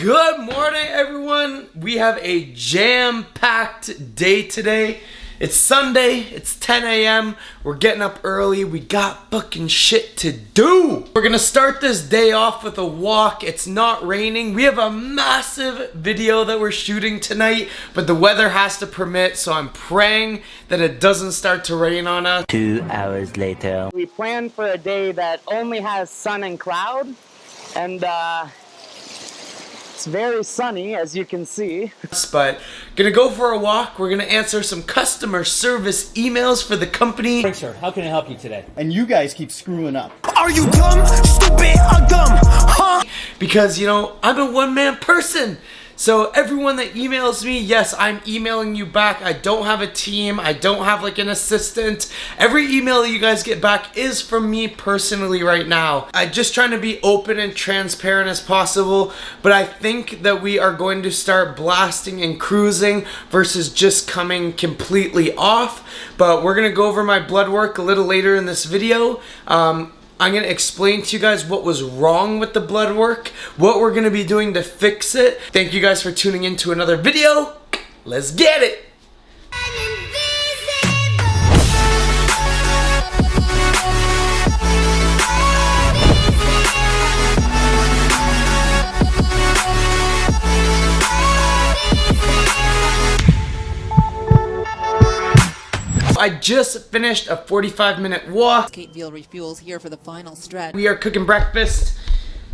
Good morning, everyone. We have a jam-packed day today. It's Sunday, it's 10 a.m. We're getting up early. We got fucking shit to do. We're gonna start this day off with a walk. It's not raining. We have a massive video that we're shooting tonight, but the weather has to permit, so I'm praying that it doesn't start to rain on us. 2 hours later. We planned for a day that only has sun and cloud, and it's very sunny, as you can see. But gonna go for a walk. We're gonna answer some customer service emails for the company. Hey, sir, how can I help you today? And you guys keep screwing up. Are you dumb, stupid, or dumb, huh? Because, you know, I'm a one-man person. So everyone that emails me, yes, I'm emailing you back. I don't have a team. I don't have like an assistant. Every email that you guys get back is from me personally right now. I'm just trying to be open and transparent as possible, but I think that we are going to start blasting and cruising versus just coming completely off. But we're gonna go over my blood work a little later in this video. I'm going to explain to you guys what was wrong with the blood work, what we're going to be doing to fix it. Thank you guys for tuning in to another video. Let's get it! I just finished a 45-minute walk. Kate Veal refuels here for the final stretch. We are cooking breakfast.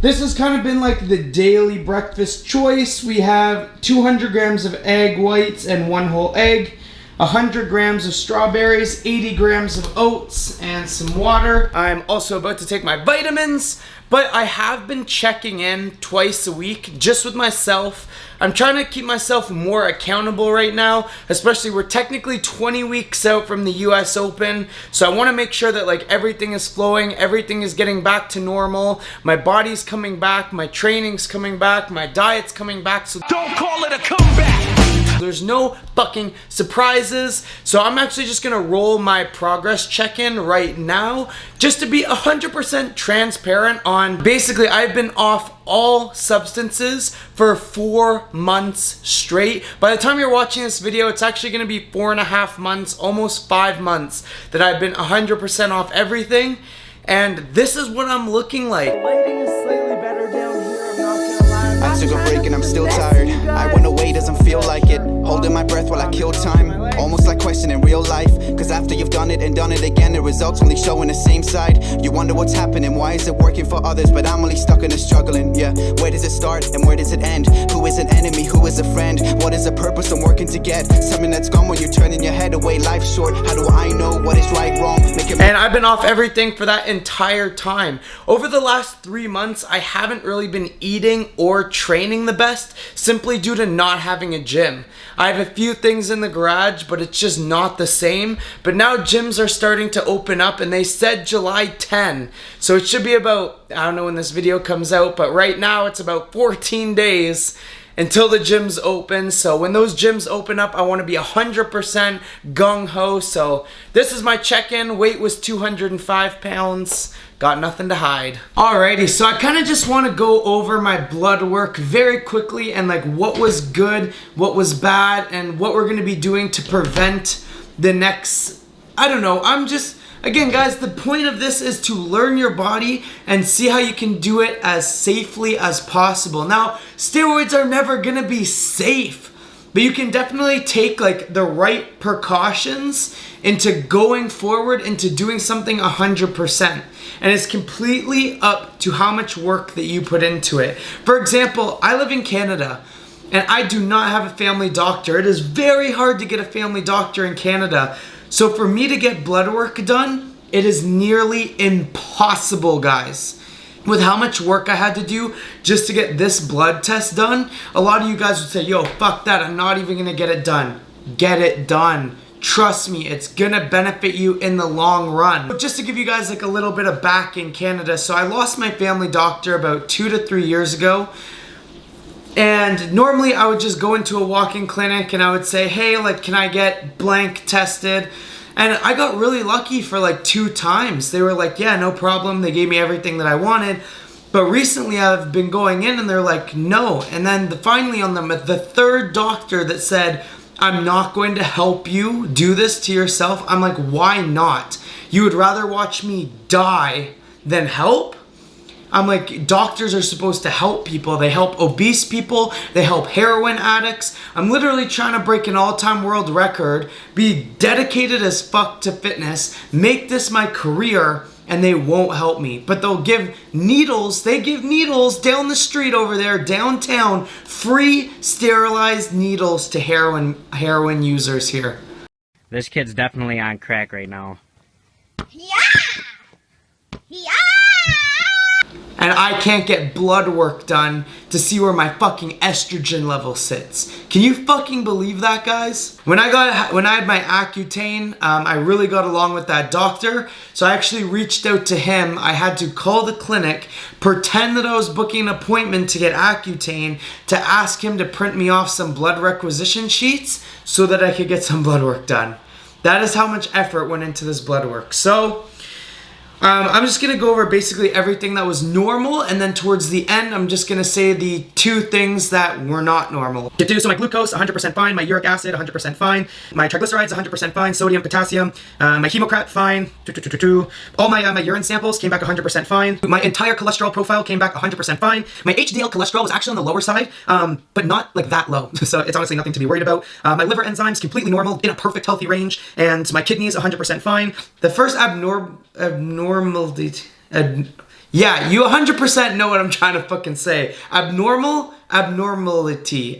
This has kind of been like the daily breakfast choice. We have 200 grams of egg whites and 1 whole egg, 100 grams of strawberries, 80 grams of oats, and some water. I'm also about to take my vitamins, but I have been checking in twice a week just with myself. I'm trying to keep myself more accountable right now, especially we're technically 20 weeks out from the US Open, so I want to make sure that like everything is flowing, everything is getting back to normal, my body's coming back, my training's coming back, my diet's coming back, so Don't call it a comeback! there's no fucking surprises. So I'm actually just gonna roll my progress check-in right now just to be 100% transparent on basically I've been off all substances for 4 months straight. By the time you're watching this video, it's actually gonna be 4.5 months, almost 5 months that I've been 100% off everything. And this is what I'm looking like. Lighting is slightly better down here, I'm not gonna lie. I took a break and I'm still tired. I went away, doesn't feel like it. Holding my breath while I kill time. Almost like questioning real life. Cause after you've done it and done it again, the results only showing the same side. You wonder what's happening, why is it working for others, but I'm only stuck in the struggling. Yeah, where does it start and where does it end? Who is an enemy, who is a friend? What is the purpose I'm working to get? Something that's gone when you're turning your head away. Life's short, how do I know what is right, wrong? And I've been off everything for that entire time. Over the last 3 months, I haven't really been eating or training the best, simply due to not having a gym. I have a few things in the garage, but it's just not the same. But now gyms are starting to open up, and they said July 10. So it should be about, I don't know when this video comes out, but right now it's about 14 days until the gyms open. So when those gyms open up, I want to be 100% gung-ho. So this is my check-in. Weight was 205 pounds. Got nothing to hide. Alrighty, so I kind of just want to go over my blood work very quickly and like what was good, what was bad, and what we're going to be doing to prevent the next, I don't know, again guys, the point of this is to learn your body and see how you can do it as safely as possible. Now, steroids are never gonna be safe, but you can definitely take like the right precautions into going forward into doing something 100%. And it's completely up to how much work that you put into it. For example, I live in Canada, and I do not have a family doctor. It is very hard to get a family doctor in Canada. So for me to get blood work done, it is nearly impossible, guys. With how much work I had to do just to get this blood test done, a lot of you guys would say, yo, fuck that, I'm not even gonna get it done. Get it done. Trust me, it's gonna benefit you in the long run. But just to give you guys like a little bit of back in Canada, so I lost my family doctor about 2 to 3 years ago. And normally I would just go into a walk-in clinic and I would say, hey, like, can I get blank tested? And I got really lucky for like 2 times. They were like, yeah, no problem. They gave me everything that I wanted. But recently I've been going in and they're like, no. And then finally on the third doctor that said, I'm not going to help you do this to yourself. I'm like, why not? You would rather watch me die than help? I'm like, doctors are supposed to help people. They help obese people. They help heroin addicts. I'm literally trying to break an all-time world record, be dedicated as fuck to fitness, make this my career, and they won't help me. But they'll give needles. They give needles down the street over there, downtown, free sterilized needles to heroin users here. This kid's definitely on crack right now. And I can't get blood work done to see where my fucking estrogen level sits. Can you fucking believe that, guys? When I had my Accutane, I really got along with that doctor, so I actually reached out to him. I had to call the clinic, pretend that I was booking an appointment to get Accutane, to ask him to print me off some blood requisition sheets so that I could get some blood work done. That is how much effort went into this blood work. So I'm just going to go over basically everything that was normal, and then towards the end, I'm just going to say the 2 things that were not normal. So my glucose, 100% fine. My uric acid, 100% fine. My triglycerides, 100% fine. Sodium, potassium. My hemocrat, fine. All my urine samples came back 100% fine. My entire cholesterol profile came back 100% fine. My HDL cholesterol was actually on the lower side, but not like that low. So it's honestly nothing to be worried about. My liver enzymes, completely normal, in a perfect healthy range. And my kidneys, 100% fine. The first abnormality. Yeah, you 100% know what I'm trying to fucking say. Abnormality,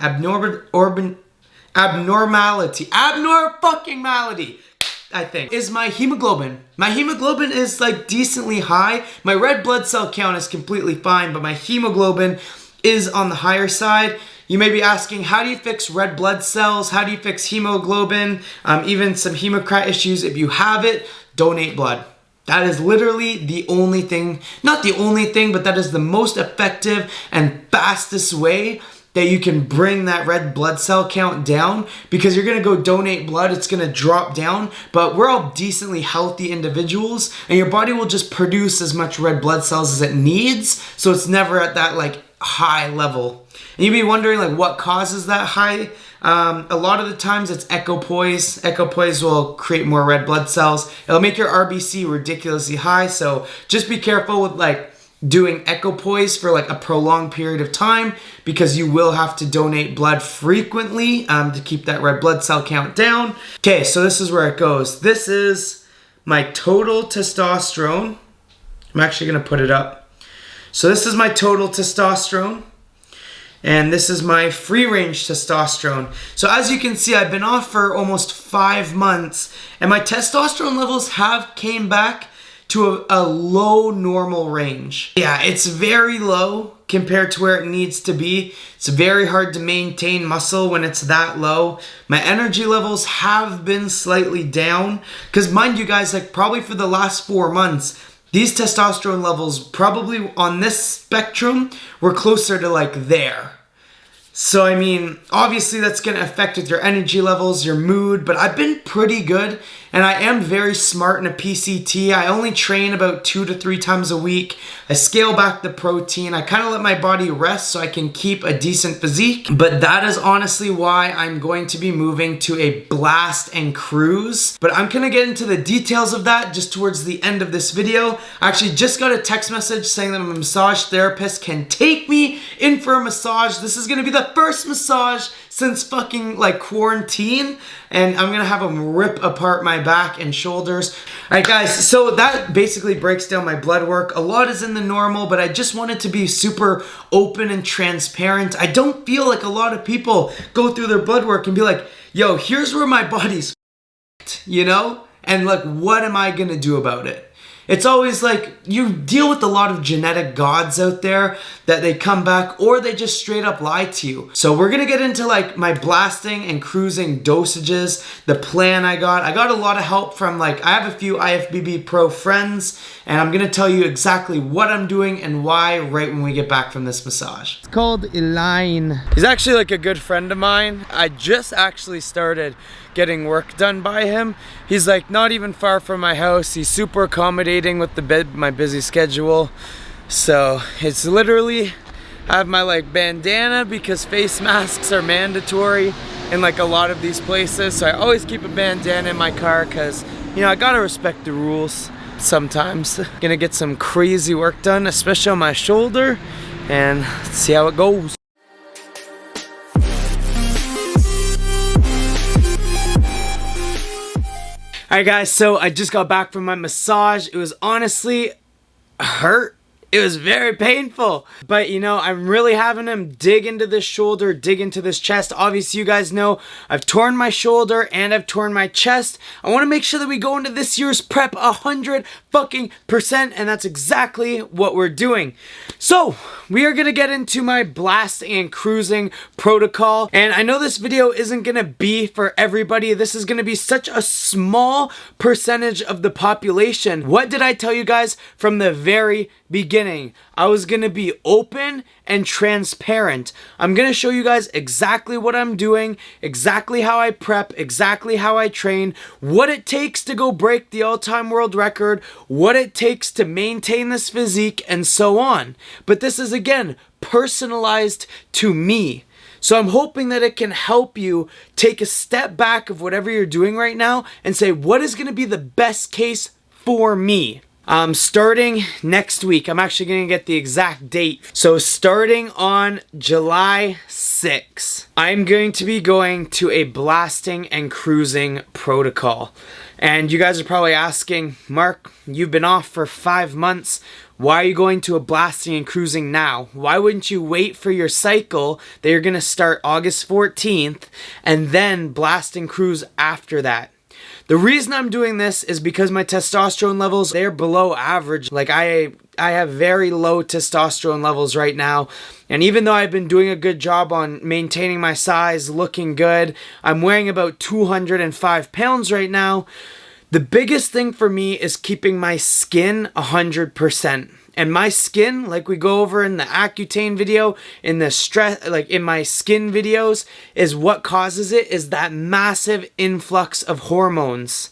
I think, is my hemoglobin. My hemoglobin is like decently high. My red blood cell count is completely fine, but my hemoglobin is on the higher side. You may be asking, how do you fix red blood cells? How do you fix hemoglobin? Even some hemocrat issues. If you have it, donate blood. That is literally the only thing, not the only thing, but that is the most effective and fastest way that you can bring that red blood cell count down, because you're gonna go donate blood, it's gonna drop down, but we're all decently healthy individuals, and your body will just produce as much red blood cells as it needs, so it's never at that like high level. And you'd be wondering like what causes that high. A lot of the times it's equipoise. Equipoise will create more red blood cells. It'll make your RBC ridiculously high, so just be careful with like doing equipoise for like a prolonged period of time, because you will have to donate blood frequently to keep that red blood cell count down. Okay, so this is where it goes. This is my total testosterone. I'm actually gonna put it up. So this is my total testosterone. And this is my free-range testosterone. So as you can see, I've been off for almost 5 months, and my testosterone levels have came back to a low normal range. Yeah, it's very low compared to where it needs to be. It's very hard to maintain muscle when it's that low. My energy levels have been slightly down, because mind you guys, like probably for the last 4 months, these testosterone levels probably on this spectrum were closer to like there. So I mean, obviously that's going to affect with your energy levels, your mood, but I've been pretty good, and I am very smart in a PCT. I only train about 2 to 3 times a week. I scale back the protein. I kind of let my body rest so I can keep a decent physique, but that is honestly why I'm going to be moving to a blast and cruise. But I'm going to get into the details of that just towards the end of this video. I actually just got a text message saying that a massage therapist can take me in for a massage. This is going to be the first massage since fucking like quarantine, and I'm gonna have them rip apart my back and shoulders. All right guys, so that basically breaks down my blood work. A lot is in the normal, but I just wanted to be super open and transparent. I don't feel like a lot of people go through their blood work and be like, yo, here's where my body's you know, and like what am I gonna do about it? It's always like you deal with a lot of genetic gods out there that they come back or they just straight up lie to you. So we're gonna get into like my blasting and cruising dosages, the plan I got. I got a lot of help from like, I have a few IFBB Pro friends, and I'm gonna tell you exactly what I'm doing and why right when we get back from this massage. It's called Elaine. He's actually like a good friend of mine. I just actually started getting work done by him. He's like not even far from my house. He's super accommodating with my busy schedule. So it's literally, I have my like bandana because face masks are mandatory in like a lot of these places. So I always keep a bandana in my car because, you know, I gotta respect the rules sometimes. Gonna get some crazy work done, especially on my shoulder, and see how it goes. Alright guys, so I just got back from my massage. It was honestly hurt. It was very painful, but you know, I'm really having him dig into this shoulder, dig into this chest. Obviously, you guys know I've torn my shoulder and I've torn my chest. I want to make sure that we go into this year's prep 100%, and that's exactly what we're doing. So we are gonna get into my blast and cruising protocol, and I know this video isn't gonna be for everybody. This is gonna be such a small percentage of the population. What did I tell you guys from the very beginning? I was gonna be open and transparent. I'm gonna show you guys exactly what I'm doing, exactly how I prep, exactly how I train, what it takes to go break the all-time world record, what it takes to maintain this physique, and so on. But this is, again, personalized to me. So I'm hoping that it can help you take a step back of whatever you're doing right now and say, what is gonna be the best case for me? Starting next week, I'm actually going to get the exact date. So starting on July 6th, I'm going to be going to a blasting and cruising protocol. And you guys are probably asking, Mark, you've been off for 5 months. Why are you going to a blasting and cruising now? Why wouldn't you wait for your cycle that you're going to start August 14th and then blast and cruise after that? The reason I'm doing this is because my testosterone levels, they're below average. Like I have very low testosterone levels right now. And even though I've been doing a good job on maintaining my size, looking good, I'm weighing about 205 pounds right now. The biggest thing for me is keeping my skin 100%. And my skin, like we go over in the Accutane video, in the stress, like in my skin videos, is what causes it, is that massive influx of hormones.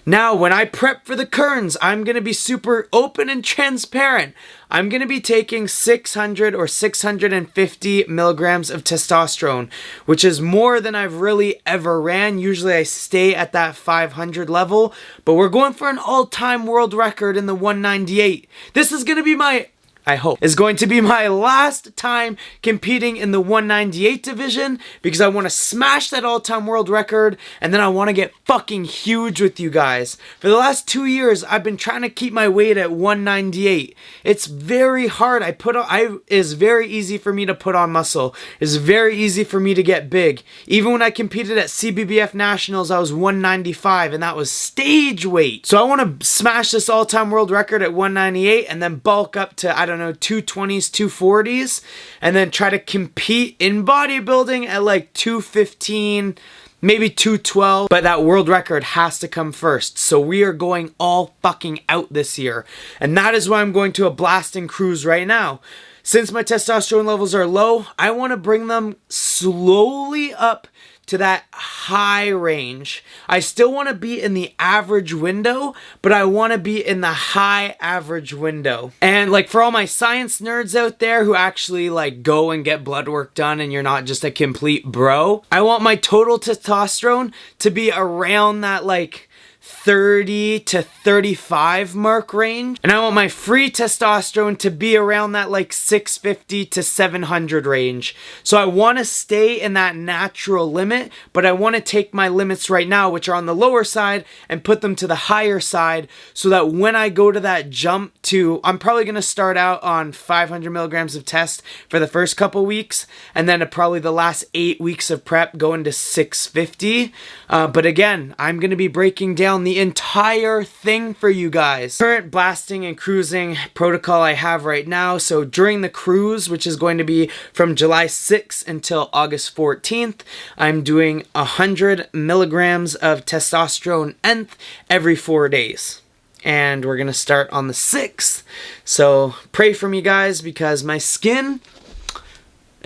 Now, when I prep for the Kerns, I'm going to be super open and transparent. I'm going to be taking 600 or 650 milligrams of testosterone, which is more than I've really ever ran. Usually I stay at that 500 level, but we're going for an all-time world record in the 198. This is going to be my, I hope, is going to be my last time competing in the 198 division because I want to smash that all-time world record, and then I want to get fucking huge with you guys. For the last 2 years, I've been trying to keep my weight at 198. It's very hard. It's very easy for me to put on muscle. It's very easy for me to get big. Even when I competed at CBBF Nationals, I was 195, and that was stage weight. So I want to smash this all-time world record at 198 and then bulk up to, I don't know, 220s, 240s, and then try to compete in bodybuilding at like 215, maybe 212, but that world record has to come first. So we are going all fucking out this year, and that is why I'm going to a blast and cruise right now. Since my testosterone levels are low, I want to bring them slowly up to that high range. I still want to be in the average window, but I want to be in the high average window. And like for all my science nerds out there who actually like go and get blood work done and you're not just a complete bro, I want my total testosterone to be around that like 30 to 35 mark range, and I want my free testosterone to be around that like 650 to 700 range. So I want to stay in that natural limit, but I want to take my limits right now, which are on the lower side, and put them to the higher side, so that when I go to that jump to, I'm probably going to start out on 500 milligrams of test for the first couple weeks, and then probably the last 8 weeks of prep go into 650. But again, I'm going to be breaking down the entire thing for you guys. Current blasting and cruising protocol I have right now. So during the cruise, which is going to be from July 6th until August 14th, I'm doing 100 milligrams of testosterone nth every 4 days. And we're going to start on the 6th. So pray for me, guys, because my skin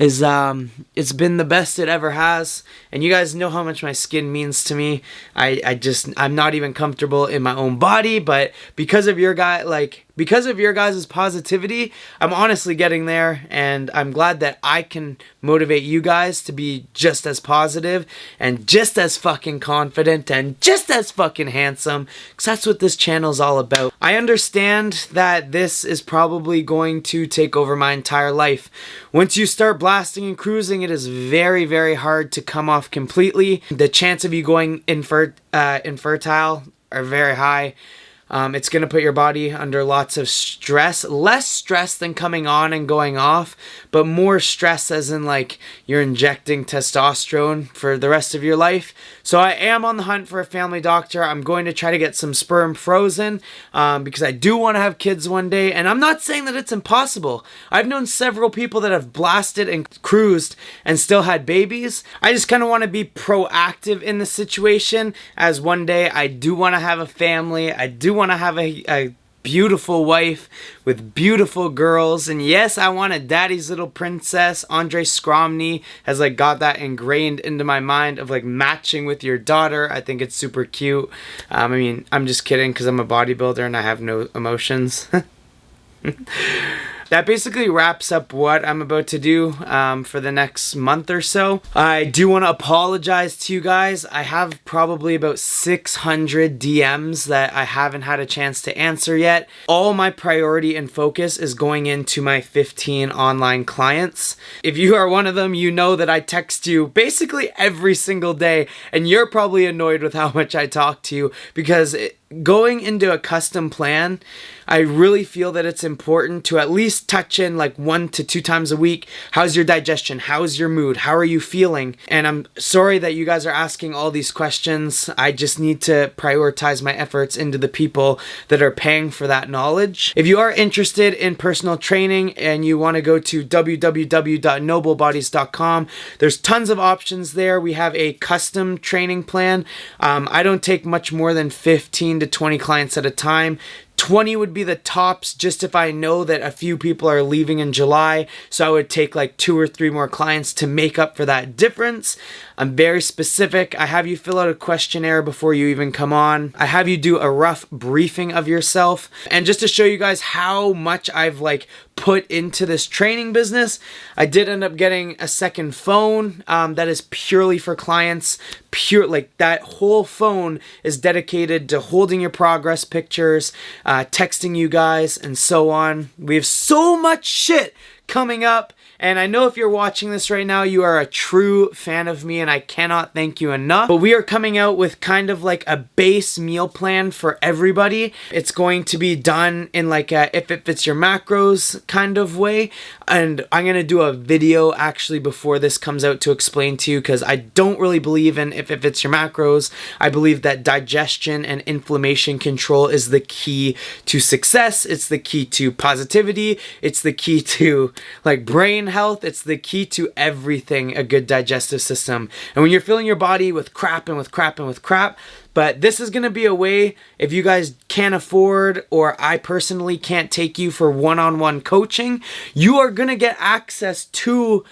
is it's been the best it ever has, and you guys know how much my skin means to me. I'm not even comfortable in my own body, but because of your guy, like because of your guys' positivity, I'm honestly getting there, and I'm glad that I can motivate you guys to be just as positive and just as fucking confident and just as fucking handsome, because that's what this channel is all about. I understand that this is probably going to take over my entire life. Once you start blasting and cruising, it is very, very hard to come off completely. The chance of you going infertile are very high. It's going to put your body under lots of stress. Less stress than coming on and going off, but more stress as in like you're injecting testosterone for the rest of your life. So I am on the hunt for a family doctor. I'm going to try to get some sperm frozen because I do want to have kids one day. And I'm not saying that it's impossible. I've known several people that have blasted and cruised and still had babies. I just kind of want to be proactive in the situation, as one day I do want to have a family. I do want to have a beautiful wife with beautiful girls, and yes, I want a daddy's little princess. Andre Skromny has like got that ingrained into my mind of like matching with your daughter. I think it's super cute. I mean, I'm just kidding because I'm a bodybuilder and I have no emotions. That basically wraps up what I'm about to do for the next month or so. I do want to apologize to you guys. I have probably about 600 DMs that I haven't had a chance to answer yet. All my priority and focus is going into my 15 online clients. If you are one of them, you know that I text you basically every single day, and you're probably annoyed with how much I talk to you because going into a custom plan, I really feel that it's important to at least touch in like 1 to 2 times a week. How's your digestion? How's your mood? How are you feeling? And I'm sorry that you guys are asking all these questions. I just need to prioritize my efforts into the people that are paying for that knowledge. If you are interested in personal training and you want to go to www.noblebodies.com, there's tons of options there. We have a custom training plan. I don't take much more than 15 to 20 clients at a time. 20 would be the tops, just if I know that a few people are leaving in July. So I would take like 2 or 3 more clients to make up for that difference. I'm very specific. I have you fill out a questionnaire before you even come on. I have you do a rough briefing of yourself. And just to show you guys how much I've like put into this training business, I did end up getting a second phone that is purely for clients. Pure, like that whole phone is dedicated to holding your progress pictures, texting you guys, and so on. We have so much shit coming up. And I know if you're watching this right now, you are a true fan of me, and I cannot thank you enough. But we are coming out with kind of like a base meal plan for everybody. It's going to be done in like a if it fits your macros kind of way. And I'm going to do a video actually before this comes out to explain to you, because I don't really believe in if it fits your macros. I believe that digestion and inflammation control is the key to success. It's the key to positivity. It's the key to like brain health. It's the key to everything, a good digestive system. And when you're filling your body with crap and with crap and with crap, but this is going to be a way, if you guys can't afford, or I personally can't take you for one-on-one coaching, you are going to get access to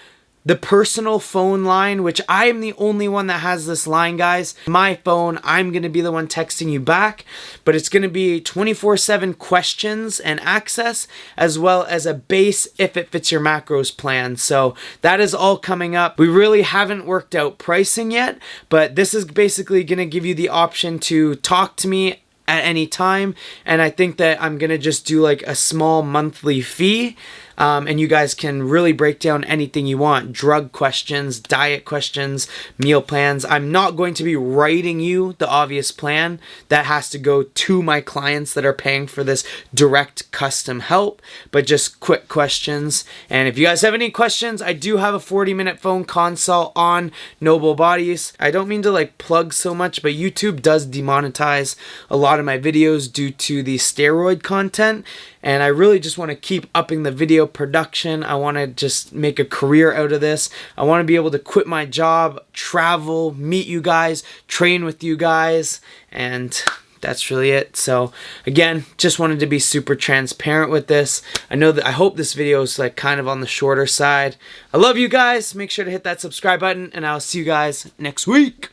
the personal phone line, which I am the only one that has this line, guys. My phone, I'm going to be the one texting you back, but it's going to be 24/7 questions and access, as well as a base if it fits your macros plan. So that is all coming up. We really haven't worked out pricing yet, but this is basically going to give you the option to talk to me at any time, and I think that I'm going to just do like a small monthly fee. And you guys can really break down anything you want. Drug questions, diet questions, meal plans. I'm not going to be writing you the obvious plan. That has to go to my clients that are paying for this direct custom help, but just quick questions. And if you guys have any questions, I do have a 40-minute phone consult on Noble Bodies. I don't mean to like plug so much, but YouTube does demonetize a lot of my videos due to the steroid content. And I really just want to keep upping the video production. I want to just make a career out of this. I want to be able to quit my job, travel, meet you guys, train with you guys, and that's really it. So again, just wanted to be super transparent with this. I hope this video is like kind of on the shorter side. I love you guys. Make sure to hit that subscribe button, and I'll see you guys next week.